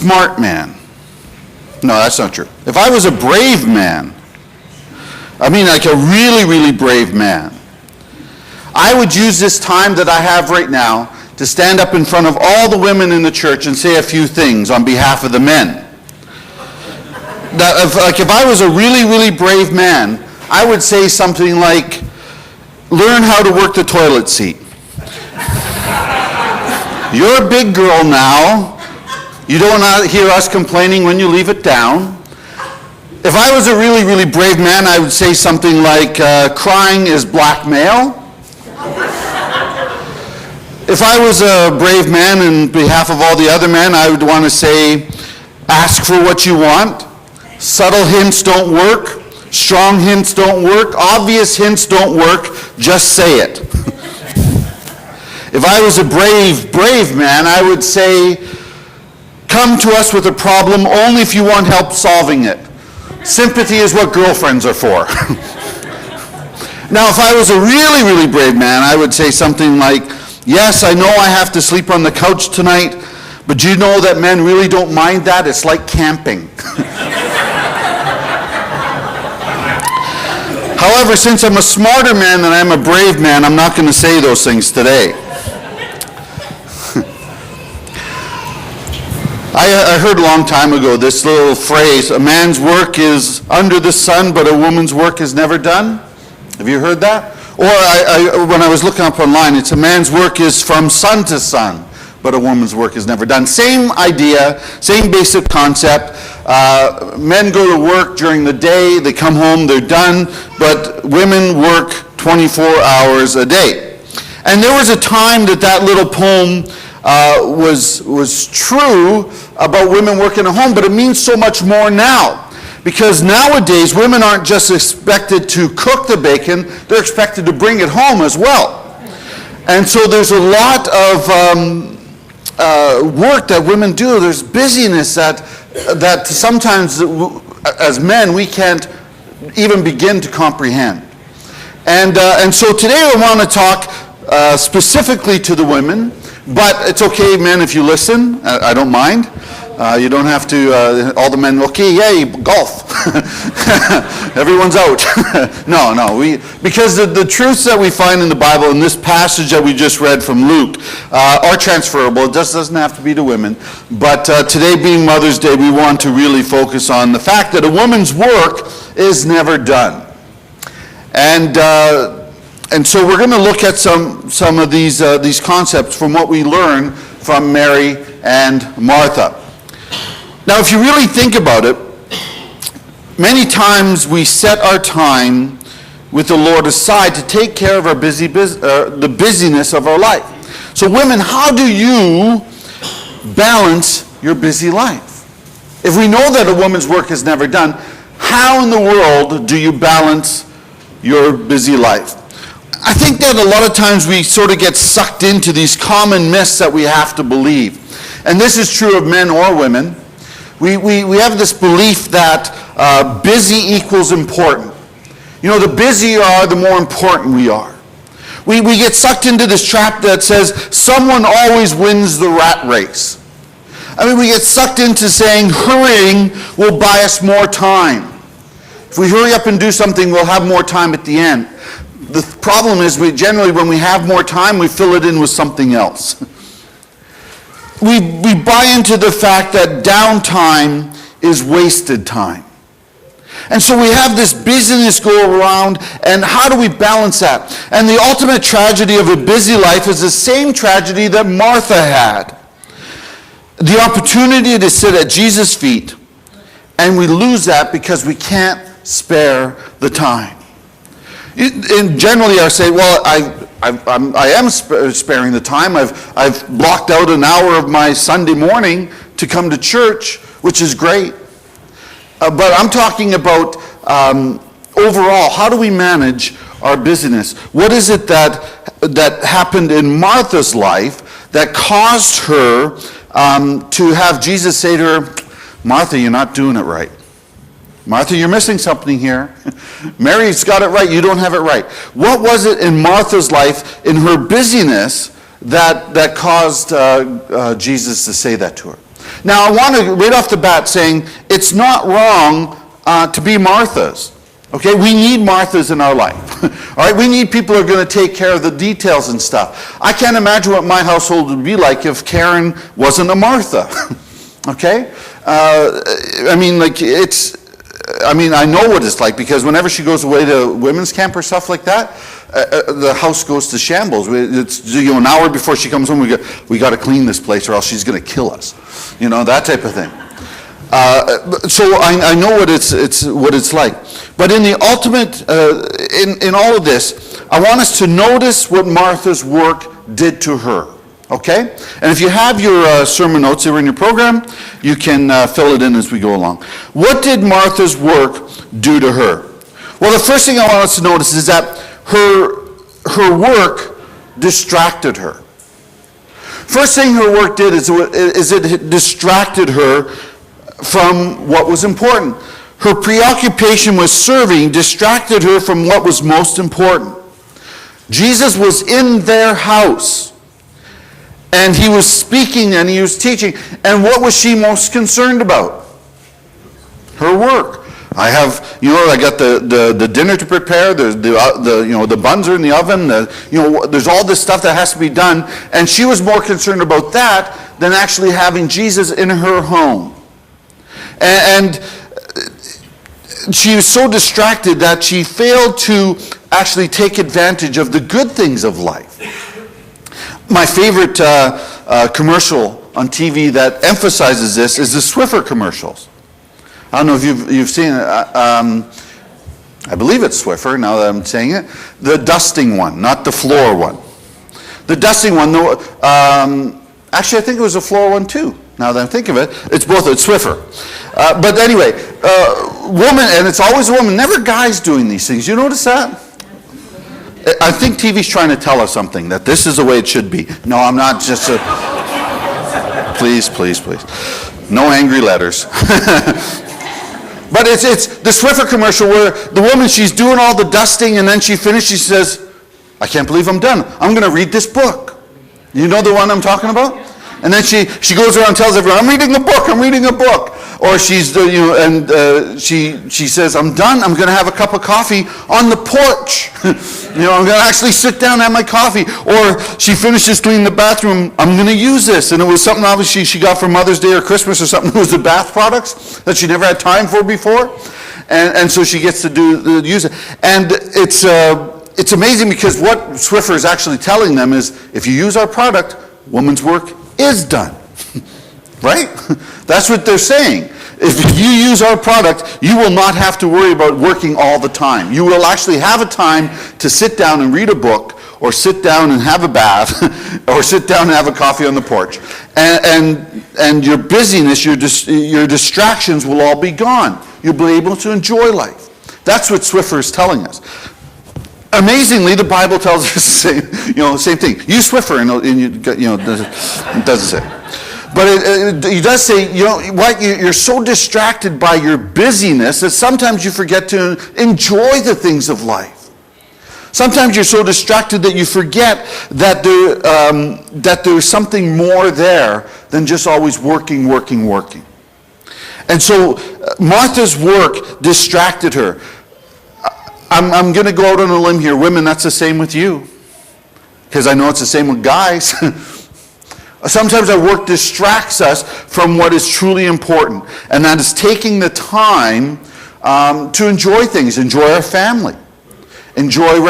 smart man. No, that's not true. If I was a brave man, I mean like a really, really brave man, I would use this time that I have right now to stand up in front of all the women in the church and say a few things on behalf of the men. If I was a really, really brave man, I would say something like, learn how to work the toilet seat. You're a big girl now. You don't hear us complaining when you leave it down. If I was a really, really brave man, I would say something like, crying is blackmail. If I was a brave man on behalf of all the other men, I would want to say, ask for what you want. Subtle hints don't work. Strong hints don't work. Obvious hints don't work. Just say it. If I was a brave man, I would say, come to us with a problem only if you want help solving it. Sympathy is what girlfriends are for. Now, if I was a really, really brave man, I would say something like, yes, I know I have to sleep on the couch tonight, but do you know that men really don't mind that? It's like camping. However, since I'm a smarter man than I'm a brave man, I'm not going to say those things today. I heard a long time ago this little phrase, a man's work is under the sun, but a woman's work is never done. Have you heard that? Or when I was looking up online, it's a man's work is from sun to sun, but a woman's work is never done. Same idea, same basic concept. Men go to work during the day, they come home, they're done, but women work 24 hours a day. And there was a time that little poem was true about women working at home, but it means so much more now. Because nowadays, women aren't just expected to cook the bacon, they're expected to bring it home as well. And so there's a lot of work that women do. There's busyness that sometimes, as men, we can't even begin to comprehend. And so today I want to talk specifically to the women, but it's okay, men, if you listen. I don't mind. You don't have to, all the men, okay, yay, golf. Everyone's out. No, because the truths that we find in the Bible, in this passage that we just read from Luke, are transferable. It just doesn't have to be to women. But today being Mother's Day, we want to really focus on the fact that a woman's work is never done. And so we're going to look at some of these concepts from what we learn from Mary and Martha. Now, if you really think about it, many times we set our time with the Lord aside to take care of our the busyness of our life. So women, how do you balance your busy life? If we know that a woman's work is never done, how in the world do you balance your busy life? I think that a lot of times we sort of get sucked into these common myths that we have to believe. And this is true of men or women. We have this belief that busy equals important. You know, the busier you are, the more important we are. We get sucked into this trap that says someone always wins the rat race. I mean, we get sucked into saying hurrying will buy us more time. If we hurry up and do something, we'll have more time at the end. The problem is we generally, when we have more time, we fill it in with something else. We buy into the fact that downtime is wasted time. And so we have this busyness go around, and how do we balance that? And the ultimate tragedy of a busy life is the same tragedy that Martha had. The opportunity to sit at Jesus' feet, and we lose that because we can't spare the time. And generally I say, well, I am sparing the time. I've blocked out an hour of my Sunday morning to come to church, which is great. But I'm talking about overall, how do we manage our busyness? What is it that happened in Martha's life that caused her to have Jesus say to her, Martha, you're not doing it right. Martha, you're missing something here. Mary's got it right. You don't have it right. What was it in Martha's life, in her busyness, that caused Jesus to say that to her? Now, I want to, right off the bat, saying it's not wrong to be Marthas. Okay, we need Marthas in our life. All right, we need people who are going to take care of the details and stuff. I can't imagine what my household would be like if Karen wasn't a Martha. Okay, I mean, I know what it's like, because whenever she goes away to women's camp or stuff like that, the house goes to shambles. It's an hour before she comes home, we got to clean this place or else she's going to kill us. That type of thing. So I know what it's like. But in the ultimate, in all of this, I want us to notice what Martha's work did to her. Okay? And if you have your sermon notes, they're in your program, you can fill it in as we go along. What did Martha's work do to her? Well, the first thing I want us to notice is that her work distracted her. First thing her work did is it distracted her from what was important. Her preoccupation with serving distracted her from what was most important. Jesus was in their house, and he was speaking and he was teaching. And what was she most concerned about? Her work. I got the dinner to prepare. The buns are in the oven. There's all this stuff that has to be done, and she was more concerned about that than actually having Jesus in her home. And she was so distracted that she failed to actually take advantage of the good things of life. My favorite commercial on TV that emphasizes this is the Swiffer commercials. I don't know if you've seen it. I believe it's Swiffer, now that I'm saying it. The dusting one, not the floor one. The dusting one, actually I think it was a floor one too, now that I think of it. It's Swiffer. But anyway, woman, and it's always a woman, never guys doing these things. You notice that? I think TV's trying to tell us something, that this is the way it should be. No, I'm not just Please. No angry letters. But it's the Swiffer commercial where the woman, she's doing all the dusting, and then she finishes, she says, I can't believe I'm done. I'm going to read this book. You know the one I'm talking about? And then she goes around and tells everyone, I'm reading a book. Or she says, I'm done. I'm going to have a cup of coffee on the porch. I'm going to actually sit down and have my coffee. Or she finishes cleaning the bathroom. I'm going to use this. And it was something obviously she got for Mother's Day or Christmas or something. It was the bath products that she never had time for before. And so she gets to use it. And it's amazing, because what Swiffer is actually telling them is, if you use our product, woman's work is done. Right? That's what they're saying. If you use our product, you will not have to worry about working all the time. You will actually have a time to sit down and read a book, or sit down and have a bath, or sit down and have a coffee on the porch. And your busyness, your distractions will all be gone. You'll be able to enjoy life. That's what Swiffer is telling us. Amazingly, the Bible tells us the same thing. Use Swiffer, and it doesn't say. But it does say, you're so distracted by your busyness that sometimes you forget to enjoy the things of life. Sometimes you're so distracted that you forget that there's something more there than just always working. And so Martha's work distracted her. I'm going to go out on a limb here. Women, that's the same with you. Because I know it's the same with guys. Sometimes our work distracts us from what is truly important. And that is taking the time to enjoy things, enjoy our family, enjoy